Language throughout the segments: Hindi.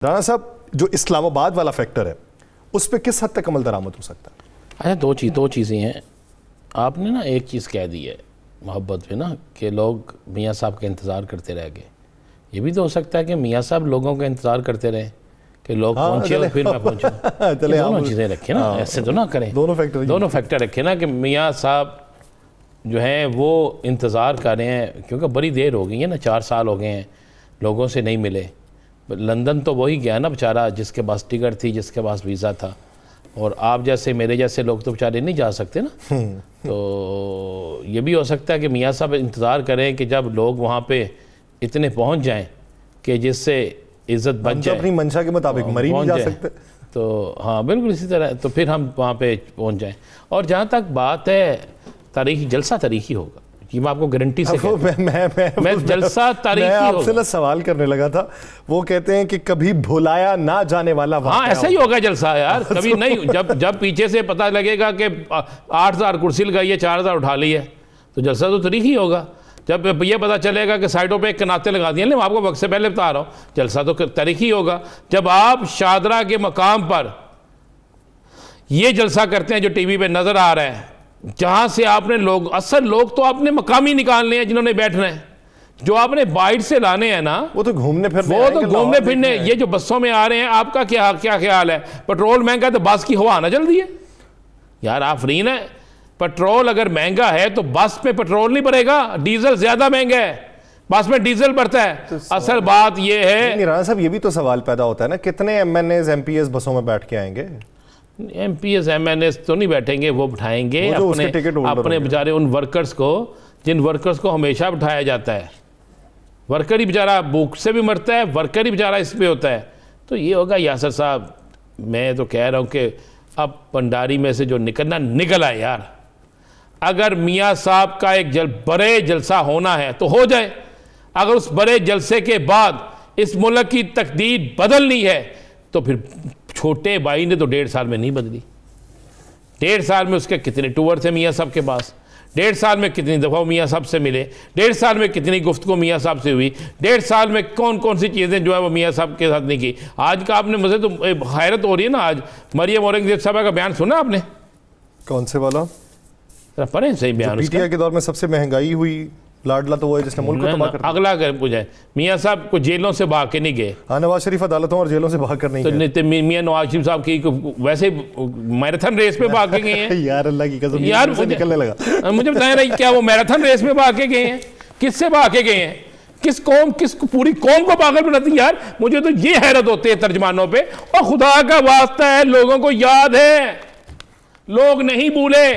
राना साहब, जो इस्लामाबाद वाला फैक्टर है उस पर किस हद तक अमल दरामद हो सकता है? अच्छा, दो चीज़ें हैं। आपने ना एक चीज़ कह दी है मोहब्बत में ना कि लोग मियाँ साहब का इंतज़ार करते रह गए। ये भी तो हो सकता है कि मियाँ साहब लोगों का इंतज़ार करते रहे कि लोग पहुँचे और फिर मैं पहुँचूँ। दोनों चीज़ें रखें ना, ऐसे तो ना करें। दोनों फैक्टर रखें ना कि मियाँ साहब जो हैं वो इंतज़ार कर रहे हैं, क्योंकि बड़ी देर हो गई है ना, 4 साल हो गए हैं, लोगों से नहीं मिले। लंदन तो वही गया ना बेचारा जिसके पास टिकट थी, जिसके पास वीज़ा था, और आप जैसे मेरे जैसे लोग तो बेचारे नहीं जा सकते ना। तो ये भी हो सकता है कि मियाँ साहब इंतज़ार करें कि जब लोग वहाँ पे इतने पहुँच जाएं कि जिससे इज़्ज़त बच जाए, अपनी मंशा के मुताबिक मरी नहीं जा सकते। तो हाँ बिल्कुल इसी तरह, तो फिर हम वहाँ पे पहुँच जाएं। और जहाँ तक बात है तारीखी, जलसा तारीखी होगा, ये मैं आपको गारंटी से मैं जलसा तारीखी होगा। मैं आपसे ना सवाल करने लगा था, वो कहते हैं कि कभी भुलाया ना जाने वाला। हाँ ऐसा ही होगा जलसा यार, कभी नहीं। जब पीछे से पता लगेगा कि 8000 कुर्सी लगाई है, 4000 उठा ली है, तो जलसा तो तारीखी होगा। जब ये पता चलेगा कि साइडों पे कनाते लगा दिए, मैं आपको वक्त से पहले बता रहा हूँ, जलसा तो तारीखी होगा। जब आप शादरा के मकाम पर ये जलसा करते हैं जो टीवी पे नजर आ रहा है, जहां से आपने लोग, असल लोग तो आपने मकामी निकालने हैं जिन्होंने बैठना है, जो आपने बाइट से लाने हैं ना वो तो घूमने फिरने ये जो बसों में आ रहे हैं, आपका क्या ख्याल है? पेट्रोल महंगा है तो बस की हवा ना जल्दी है यार, आफरीन है। पेट्रोल अगर महंगा है तो बस में पेट्रोल नहीं भरेगा, डीजल ज्यादा महंगा है, बस में डीजल बढ़ता है। तो असल बात ये है राना साहब, ये भी तो सवाल पैदा होता है ना, कितने एमएनएस एमपीएस बसों में बैठ के आएंगे? एमपीएस एमएनएस तो नहीं बैठेंगे, वो बिठाएंगे अपने बेचारे उन वर्कर्स को, जिन वर्कर्स को हमेशा बिठाया जाता है। वर्कर ही बेचारा भूख से भी मरता है, वर्कर ही बेचारा इस पे होता है। तो ये होगा यासर साहब, मैं तो कह रहा हूँ कि अब भंडारी में से जो निकलना निकल आए यार। अगर मियाँ साहब का एक बड़े जलसा होना है तो हो जाए। अगर उस बड़े जलसे के बाद इस मुल्क की तकदीर बदलनी है तो फिर छोटे भाई ने तो 1.5 साल में नहीं बदली। 1.5 साल में उसके कितने टूर थे मियाँ साहब के पास, 1.5 साल में कितनी दफ़ा मियाँ साहब से मिले, 1.5 साल में कितनी गुफ्तगू मियाँ साहब से हुई, 1.5 साल में कौन कौन सी चीज़ें जो है वो मियाँ साहब के साथ नहीं की। आज का आपने, मुझे तो हैरत हो रही है ना, आज मरियम औरंगजेब साहब का बयान सुना आपने? कौन से वाला? पढ़े सही बयान। पीटीआई के दौर में सबसे महंगाई हुई, लाडला तो वो है जिसने मुल्क को तबाह कर दिया। अगला कर पूछे, मियाँ साहब को जेलों से भाग के नहीं गए। हाँ, नवाज शरीफ अदालतों और जेलों से भाग कर नहीं गए। तो मियाँ नवाज शरीफ साहब की वैसे मैराथन रेस पे भाग के गए हैं। यार अल्लाह की कसम, यार निकलने लगा। मुझे बताया रही, क्या वो मैराथन रेस में भाग के गए हैं? किससे भाग के गए हैं? किस पूरी कौम को पागल बनाती यार। मुझे तो ये हैरत होती है तर्जमानों पे। और खुदा का वास्ता है, लोगों को याद है, लोग नहीं भूले।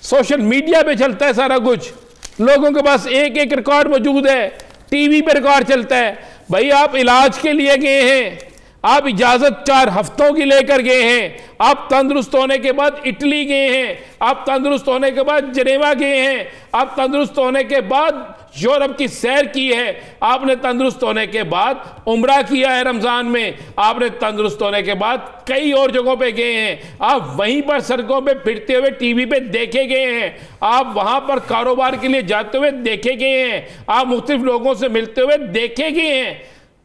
सोशल मीडिया पे चलता है सारा कुछ, लोगों के पास एक एक रिकॉर्ड मौजूद है, टीवी पे रिकॉर्ड चलता है। भाई आप इलाज के लिए गए हैं, आप इजाजत 4 हफ्तों की लेकर गए हैं, आप तंदुरुस्त होने के बाद इटली गए हैं, आप तंदुरुस्त होने के बाद जनेवा गए हैं, आप तंदुरुस्त होने के बाद यूरोप की सैर की है, आपने तंदुरुस्त होने के बाद उम्रा किया है रमजान में, आपने तंदुरुस्त होने के बाद कई और जगहों पे गए हैं, आप वहीं पर सड़कों पे फिरते हुए टीवी पे देखे गए हैं, आप वहां पर कारोबार के लिए जाते हुए देखे गए हैं, आप मुख्तलिफ लोगों से मिलते हुए देखे गए हैं।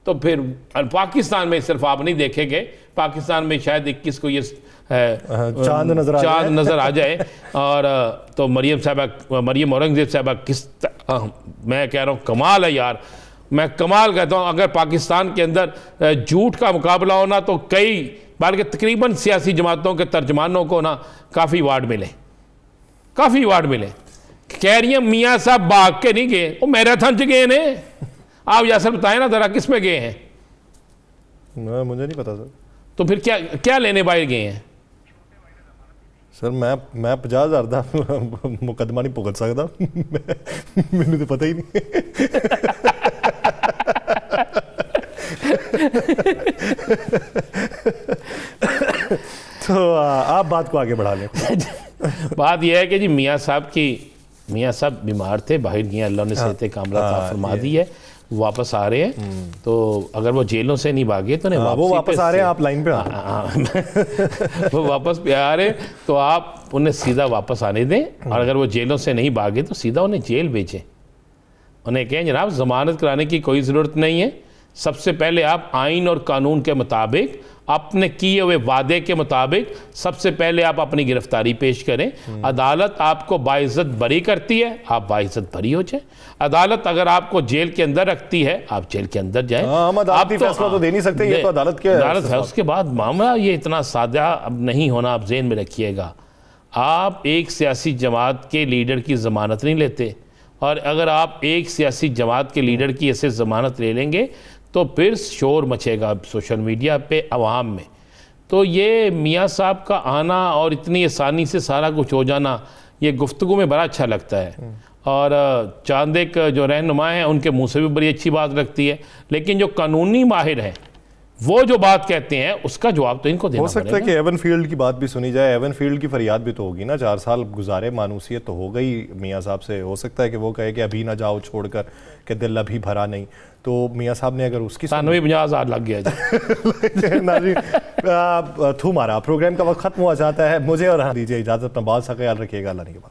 तो फिर पाकिस्तान में सिर्फ आप नहीं देखेंगे, पाकिस्तान में शायद 21 को ये चांद नजर आ जाए। और तो मरियम औरंगजेब साहबा मैं कह रहा हूँ कमाल है यार, मैं कमाल कहता हूँ। अगर पाकिस्तान के अंदर झूठ का मुकाबला होना तो कई, बल्कि तकरीबन सियासी जमातों के तर्जमानों को ना काफ़ी अवार्ड मिले, काफ़ी अवार्ड मिले। कह रही है मियाँ साहब भाग के नहीं गए, वो मैराथन च गए ने। आप यासर बताएं ना जरा, किस में गए हैं? मुझे नहीं पता सर। तो फिर क्या लेने बाहर गए हैं? सर मैं 50,000 का मुकदमा नहीं भुगत सकता। मैंने तो पता ही नहीं। तो आप बात को आगे बढ़ा लें। बात यह है कि जी मियाँ साहब बीमार थे, बाहर गए, अल्लाह ने सेहत कामला फरमा दी है, वापस आ रहे हैं। तो अगर वो जेलों से नहीं भागे तो नहीं, वो वापस आ रहे हैं, आप लाइन पे वो वापस पे आ रहे, तो आप उन्हें सीधा वापस आने दें। और अगर वो जेलों से नहीं भागे तो सीधा उन्हें जेल भेजें। उन्हें कहें जनाब जमानत कराने की कोई ज़रूरत नहीं है, सबसे पहले आप आइन और कानून के मुताबिक, अपने किए हुए वादे के मुताबिक सबसे पहले आप अपनी गिरफ्तारी पेश करें। अदालत आपको बाइज्जत बरी करती है, आप बाइज्जत बरी हो जाए। अदालत अगर आपको जेल के अंदर रखती है, आप जेल के अंदर जाएं। हम अदालती फैसला तो दे नहीं सकते, ये तो अदालत है। उसके बाद मामला ये इतना सादा अब नहीं होना, आप ज़हन में रखिएगा। आप एक सियासी जमात के लीडर की ज़मानत नहीं लेते, और अगर आप एक सियासी जमात के लीडर की ऐसे ज़मानत ले लेंगे तो फिर शोर मचेगा सोशल मीडिया पे, अवाम में। तो ये मियाँ साहब का आना और इतनी आसानी से सारा कुछ हो जाना, ये गुफ्तगू में बड़ा अच्छा लगता है। और चांदेक जो रहनुमा हैं उनके मुंह से भी बड़ी अच्छी बात लगती है, लेकिन जो कानूनी माहिर हैं वो जो बात कहते हैं उसका जवाब तो इनको देना हो सकता है कि एवन फील्ड की बात भी सुनी जाए। एवन फील्ड की फरियाद भी तो होगी ना, 4 साल गुजारे, मानूसियत तो हो गई मियाँ साहब से। हो सकता है कि वो कहे कि अभी ना जाओ छोड़कर, कि दिल अभी भरा नहीं। तो मियाँ साहब ने अगर उसकी 50,000 लग गया नाज़रीन थू मारा, प्रोग्राम का वक्त खत्म हुआ जाता है। मुझे और हाँ दीजिए इजाज़त, अपना बहुत सा ख्याल रखिएगा। अल्लाह ने के बाद।